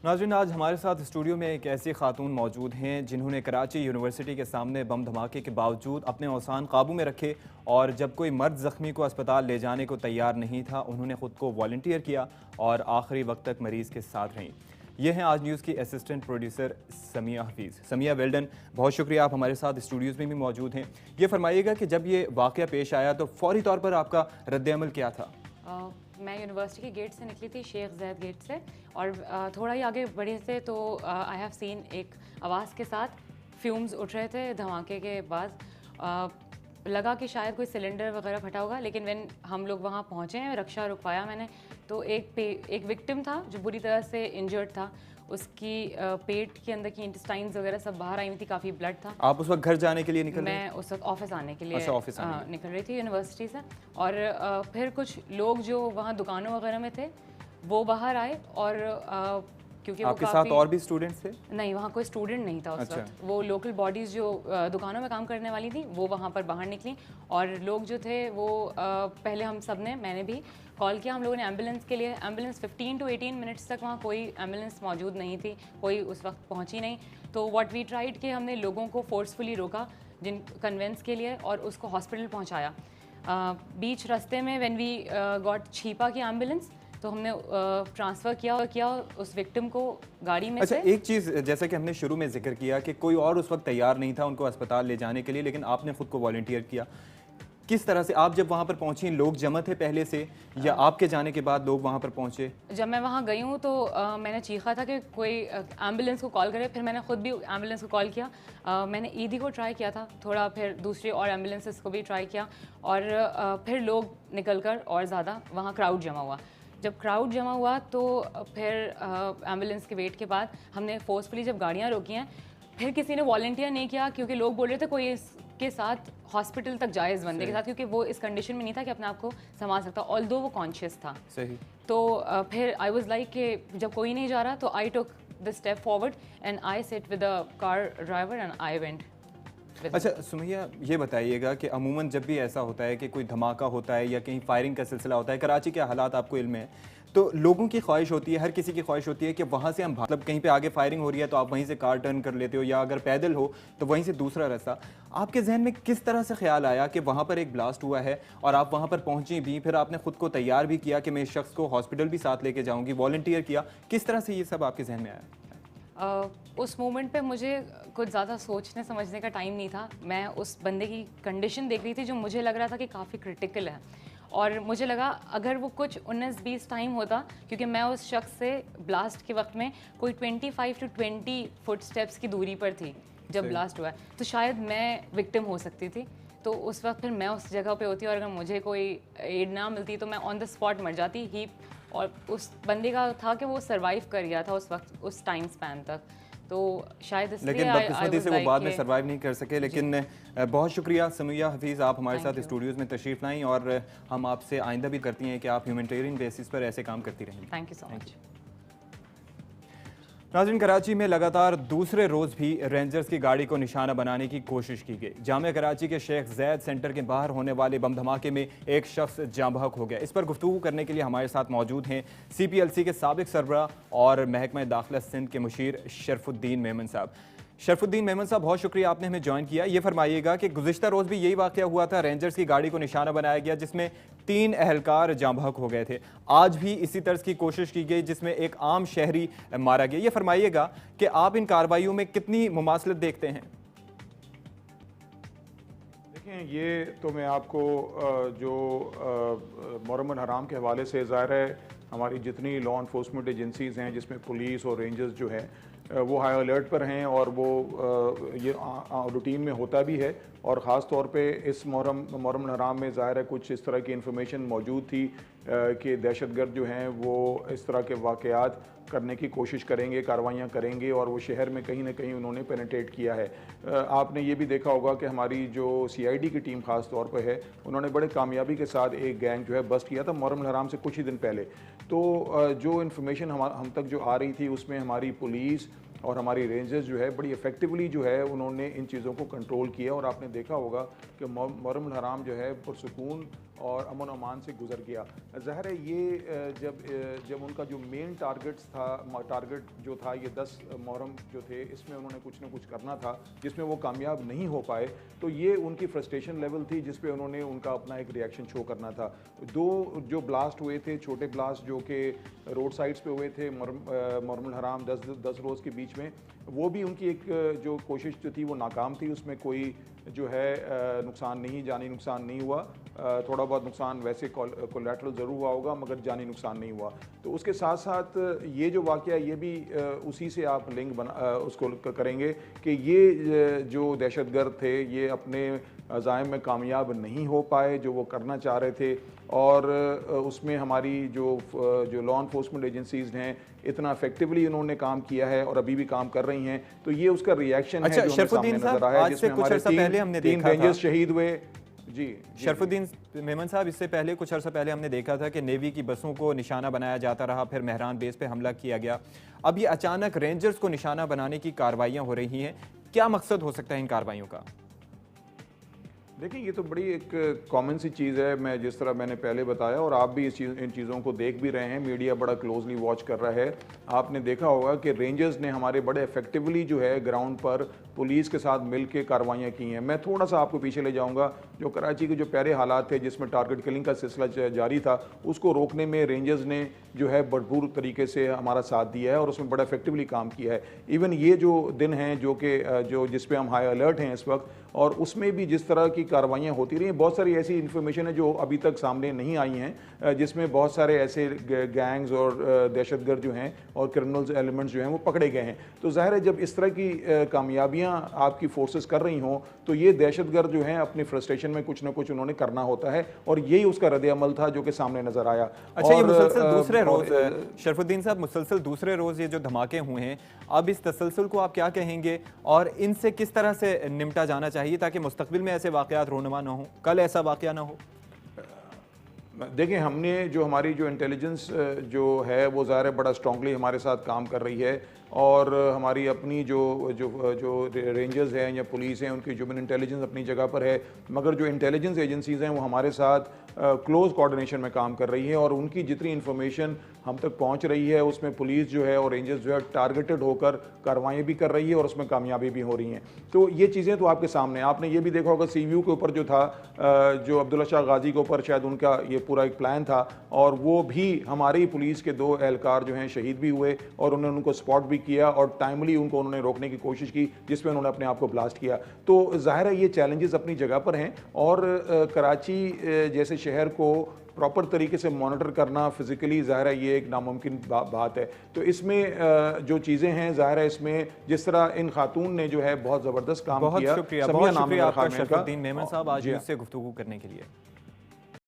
नाज़रीन, आज हमारे साथ स्टूडियो में एक ऐसी खातून मौजूद हैं जिन्होंने कराची यूनिवर्सिटी के सामने बम धमाके के बावजूद अपने औसान काबू में रखे और जब कोई मर्द ज़ख्मी को अस्पताल ले जाने को तैयार नहीं था, उन्होंने ख़ुद को वॉलंटियर किया और आखिरी वक्त तक मरीज़ के साथ रहीं। ये हैं आज न्यूज़ की assistant producer Samia Hafeez. Samia, well done, बहुत शुक्रिया, आप हमारे साथ स्टूडियोज़ में भी मौजूद हैं। ये फरमाइएगा कि जब ये वाक़या पेश आया तो फ़ौरी तौर पर आपका रद्द-ए-अमल क्या था? मैं यूनिवर्सिटी के गेट से निकली थी, शेख ज़ैद गेट से, और थोड़ा ही आगे बढ़े थे तो आई हैव सीन एक आवाज़ के साथ फ्यूम्स उठ रहे थे धमाके के बाद। लगा कि शायद कोई सिलेंडर वगैरह फटा होगा, लेकिन व्हेन हम लोग वहाँ पहुँचे हैं, रक्षा रुकवाया मैंने, तो एक विक्टिम था जो बुरी तरह से इंजर्ड था। उसकी पेट के अंदर की इंटेस्टाइन्स वगैरह सब बाहर आई हुई थी, काफ़ी ब्लड था। आप उस वक्त घर जाने के लिए निकल रहे? मैं उस वक्त ऑफिस आने के लिए निकल रही थी यूनिवर्सिटी से, और फिर कुछ लोग जो वहाँ दुकानों वगैरह में थे वो बाहर आए, और क्योंकि वो आपके साथ और भी स्टूडेंट्स थे? नहीं, वहाँ कोई स्टूडेंट नहीं था उस वक्त। वो लोकल बॉडीज़ जो दुकानों में काम करने वाली थी वो वहाँ पर बाहर निकली, और लोग जो थे वो पहले हम सब ने, मैंने भी कॉल किया हम लोगों ने एम्बुलेंस के लिए। एम्बुलेंस 15 to 18 मिनट्स तक वहाँ कोई एम्बुलेंस मौजूद नहीं थी, कोई उस वक्त पहुँची नहीं। तो व्हाट वी ट्राइड कि हमने लोगों को फोर्सफुली रोका जिन कन्वेंस के लिए, और उसको हॉस्पिटल पहुँचाया। बीच रास्ते में व्हेन वी गॉट छीपा की एम्बुलेंस, तो हमने ट्रांसफ़र किया उस विक्टिम को गाड़ी में से। एक चीज़, जैसा कि हमने शुरू में जिक्र किया कि कोई और उस वक्त तैयार नहीं था उनको अस्पताल ले जाने के लिए, लेकिन आपने खुद को वॉलंटियर किया। किस तरह से आप जब वहाँ पर पहुँची, लोग जमा थे पहले से या आपके जाने के बाद लोग वहाँ पर पहुँचे? जब मैं वहाँ गई हूँ तो मैंने चीखा था कि कोई एम्बुलेंस को कॉल करे, फिर मैंने खुद भी एम्बुलेंस को कॉल किया। मैंने ईदी को ट्राई किया था थोड़ा, फिर दूसरी और एम्बुलेंसेस को भी ट्राई किया, और फिर लोग निकल कर और ज़्यादा वहाँ क्राउड जमा हुआ। जब क्राउड जमा हुआ तो फिर एम्बुलेंस के वेट के बाद हमने फोर्सफुली जब गाड़ियाँ रोकी हैं, फिर किसी ने वॉलंटियर नहीं किया, क्योंकि लोग बोल रहे थे कोई इसके साथ हॉस्पिटल तक जाए इस बंदे के साथ, क्योंकि वो इस कंडीशन में नहीं था कि अपने आप को संभाल सकता, ऑल्दो वो कॉन्शियस था। सही। तो फिर आई वाज लाइक कि जब कोई नहीं जा रहा तो I took the step forward and I sit with the car driver and I went. अच्छा सुमैया, ये बताइएगा कि अमूमन जब भी ऐसा होता है कि कोई धमाका होता है या कहीं फायरिंग का सिलसिला होता है, कराची के हालात आपको इल्म है, तो लोगों की ख्वाहिश होती है, हर किसी की ख्वाहिश होती है कि वहाँ से हम मतलब कहीं पे आगे फायरिंग हो रही है तो आप वहीं से कार टर्न कर लेते हो, या अगर पैदल हो तो वहीं से दूसरा रास्ता। आपके जहन में किस तरह से ख्याल आया कि वहाँ पर एक ब्लास्ट हुआ है और आप वहाँ पर पहुँची भी, फिर आपने खुद को तैयार भी किया कि मैं इस शख्स को हॉस्पिटल भी साथ लेके जाऊँगी, वॉलंटियर किया, किस तरह से ये सब आपके जहन में आया? उस मोमेंट पे मुझे कुछ ज़्यादा सोचने समझने का टाइम नहीं था। मैं उस बंदे की कंडीशन देख रही थी जो मुझे लग रहा था कि काफ़ी क्रिटिकल है, और मुझे लगा अगर वो कुछ 19-20 टाइम होता, क्योंकि मैं उस शख्स से ब्लास्ट के वक्त में कोई 25 to 20 फुट स्टेप्स की दूरी पर थी जब ब्लास्ट हुआ, तो शायद मैं विक्टिम हो सकती थी। तो उस वक्त फिर मैं उस जगह पे होती, और अगर मुझे कोई एड ना मिलती तो मैं ऑन द स्पॉट मर जाती ही। और उस बंदे का था कि वो सरवाइव कर गया था उस वक्त, उस टाइम स्पैन तक, तो शायद इसलिए लेकिन बदकिस्मती से वो बाद में सरवाइव नहीं कर सके। लेकिन बहुत शुक्रिया समिया हफीज़, आप हमारे साथ स्टूडियोज़ में तशरीफ़ लाई, और हम आपसे आइंदा भी करती हैं कि आप ह्यूमैनिटेरियन बेसिस पर ऐसे काम करती रहेंगी। Thank you so much. नाज़रीन, कराची में लगातार दूसरे रोज़ भी रेंजर्स की गाड़ी को निशाना बनाने की कोशिश की गई। जामिया कराची के शेख ज़ैद सेंटर के बाहर होने वाले बम धमाके में एक शख्स जाँ बहक हो गया। इस पर गुफ्तगू करने के लिए हमारे साथ मौजूद हैं CPLC के साबिक सरबरा और महकमा दाखिला सिंध के मुशीर शरफुद्दीन मेमन साहब। शरफुद्दीन मेमन साहब, बहुत शुक्रिया आपने हमें ज्वाइन किया। ये फरमाइएगा कि गुज़िश्ता रोज़ भी यही वाक़या हुआ था, रेंजर्स की गाड़ी को निशाना बनाया गया जिसमें 3 अहलकार जाँ बहक हो गए थे। आज भी इसी तर्ज की कोशिश की गई जिसमें एक आम शहरी मारा गया। ये फरमाइएगा कि आप इन कार्रवाइयों में कितनी मुमासलत देखते हैं? देखें, ये तो मैं आपको जो मुहर्रम हराम के हवाले से ज़ाहिर है हमारी जितनी लॉ इन्फोर्समेंट एजेंसीज़ हैं, जिसमें पुलिस और रेंजर्स जो है वो हाई अलर्ट पर हैं, और वो ये रूटीन में होता भी है। और ख़ास तौर पे इस मुहर्रम हराम में ज़ाहिर है कुछ इस तरह की इन्फॉर्मेशन मौजूद थी कि दहशतगर्द जो हैं वो इस तरह के वाक़यात करने की कोशिश करेंगे, कार्रवाइयाँ करेंगे, और वो शहर में कहीं ना कहीं उन्होंने पेनिट्रेट किया है। आपने ये भी देखा होगा कि हमारी जो CID की टीम ख़ास तौर पर है, उन्होंने बड़े कामयाबी के साथ एक गैंग जो है बस्ट किया था मुहर्रम हराम से कुछ ही दिन पहले। तो जो इन्फॉर्मेशन हम तक जो आ रही थी उसमें हमारी पुलिस और हमारी रेंजर्स जो है बड़ी इफ़ेक्टिवली जो है उन्होंने इन चीज़ों को कंट्रोल किया। और आपने देखा होगा कि मुहर्रम हराम जो है पुरसुकून اور امن و امان سے گزر گیا. ظاہر ہے یہ جب ان کا جو مین ٹارگٹ جو تھا یہ 10 محرم جو تھے اس میں انہوں نے کچھ نہ کچھ کرنا تھا جس میں وہ کامیاب نہیں ہو پائے, تو یہ ان کی فرسٹریشن لیول تھی جس پہ انہوں نے ان کا اپنا ایک ریئیکشن شو کرنا تھا. 2 جو بلاسٹ ہوئے تھے چھوٹے بلاسٹ جو کہ روڈ سائڈز پہ ہوئے تھے محرم الحرام 10 روز کے بیچ میں, وہ بھی ان کی ایک جو کوشش جو تھی وہ ناکام تھی. اس میں کوئی جو ہے نقصان نہیں, جانی نقصان نہیں ہوا, تھوڑا بہت نقصان ویسے کولیٹرل ضرور ہوا ہوگا مگر جانی نقصان نہیں ہوا. تو اس کے ساتھ ساتھ یہ جو واقعہ یہ بھی اسی سے آپ لنک اس کو کریں گے کہ یہ جو دہشت گرد تھے یہ اپنے عزائم میں کامیاب نہیں ہو پائے جو وہ کرنا چاہ رہے تھے, اور اس میں ہماری جو لا انفورسمنٹ ایجنسیز ہیں اتنا افیکٹولی انہوں نے کام کیا ہے اور ابھی بھی کام کر رہی ہیں. تو یہ اس کا ریئیکشن ہے جو ہمیں سامنے نظر آیا ہے, جس میں ہمارے 3 رینجرز شہید ہوئے. جی شرف الدین میمن صاحب, اس سے پہلے کچھ عرصہ پہلے ہم نے دیکھا تھا کہ نیوی کی بسوں کو نشانہ بنایا جاتا رہا, پھر مہران بیس پہ حملہ کیا گیا. اب یہ اچانک رینجرز کو نشانہ بنانے کی کارروائیاں ہو رہی ہیں, کیا مقصد ہو سکتا ہے ان کارروائیوں کا؟ دیکھیں یہ تو بڑی ایک کامن سی چیز ہے, میں جس طرح میں نے پہلے بتایا اور آپ بھی ان چیزوں کو دیکھ بھی رہے ہیں, میڈیا بڑا کلوزلی واچ کر رہا ہے. آپ نے دیکھا ہوگا کہ رینجرز نے ہمارے بڑے ایفیکٹولی جو ہے گراؤنڈ پر پولیس کے ساتھ مل کے کارروائیاں کی ہیں. میں تھوڑا سا آپ کو پیچھے لے جاؤں گا, جو کراچی کے جو پہلے حالات تھے جس میں ٹارگٹ کلنگ کا سلسلہ جاری تھا, اس کو روکنے میں رینجرز نے جو ہے بھرپور طریقے سے ہمارا ساتھ دیا ہے اور اس میں بڑا ایفیکٹولی کام کیا ہے. ایون یہ جو دن ہیں جو جس پہ ہم ہائی الرٹ ہیں اس وقت, اور اس میں بھی جس طرح کی کارروائیاں ہوتی رہی ہیں, بہت ساری ایسی انفارمیشن ہے جو ابھی تک سامنے نہیں آئی ہیں, جس میں بہت سارے ایسے گینگز اور دہشت گرد جو ہیں اور کرمنلز ایلیمنٹس جو ہیں وہ پکڑے گئے ہیں. تو ظاہر ہے جب اس طرح کی کامیابیاں آپ کی فورسز کر رہی ہوں تو یہ دہشت گرد جو ہیں اپنی فرسٹریشن میں کچھ نہ کچھ انہوں نے کرنا ہوتا ہے, اور یہی اس کا رد عمل تھا جو کہ سامنے نظر آیا. اچھا, یہ مسلسل دوسرے روز شرف الدین صاحب, مسلسل دوسرے روز یہ جو دھماکے ہوئے ہیں, اب اس تسلسل کو آپ کیا کہیں گے اور ان سے کس طرح سے نمٹا جانا چاہیے تاکہ مستقبل میں ایسے واقعات رونما نہ ہوں, کل ایسا واقعہ نہ ہو؟ دیکھیں ہم نے ہماری جو انٹیلیجنس جو ہے وہ ظاہر ہے بڑا اسٹرانگلی ہمارے ساتھ کام کر رہی ہے, اور ہماری اپنی جو رینجرز ہیں یا پولیس ہیں ان کی ہیومن انٹیلیجنس اپنی جگہ پر ہے, مگر جو انٹیلیجنس ایجنسیز ہیں وہ ہمارے ساتھ کلوز کوآرڈینیشن میں کام کر رہی ہیں, اور ان کی جتنی انفارمیشن ہم تک پہنچ رہی ہے اس میں پولیس جو ہے اور رینجرز جو ہے ٹارگیٹڈ ہو کر کاروائیاں بھی کر رہی ہے اور اس میں کامیابی بھی ہو رہی ہیں. تو یہ چیزیں تو آپ کے سامنے, آپ نے یہ بھی دیکھا ہوگا سی ویو کے اوپر جو تھا, جو عبداللہ شاہ غازی کے اوپر شاید ان کا یہ پورا ایک پلان تھا, اور وہ بھی ہماری پولیس کے 2 اہلکار جو ہیں شہید بھی ہوئے, اور انہوں نے ان کو سپاٹ بھی کیا اور ٹائملی ان کو انہوں نے روکنے کی کوشش کی جس میں انہوں نے اپنے آپ کو بلاسٹ کیا. تو ظاہر ہے یہ چیلنجز اپنی جگہ پر ہیں, اور کراچی جیسے شہر کو پراپر طریقے سے مانیٹر کرنا فزیکلی ظاہر ہے یہ ایک ناممکن بات ہے. تو اس میں جو چیزیں ہیں ظاہر ہے اس میں جس طرح ان خاتون نے جو ہے بہت زبردست کام کیا. بہت شکریہ آپ کا شرف الدین میمن صاحب, آج اس سے گفتگو کرنے کے لیے.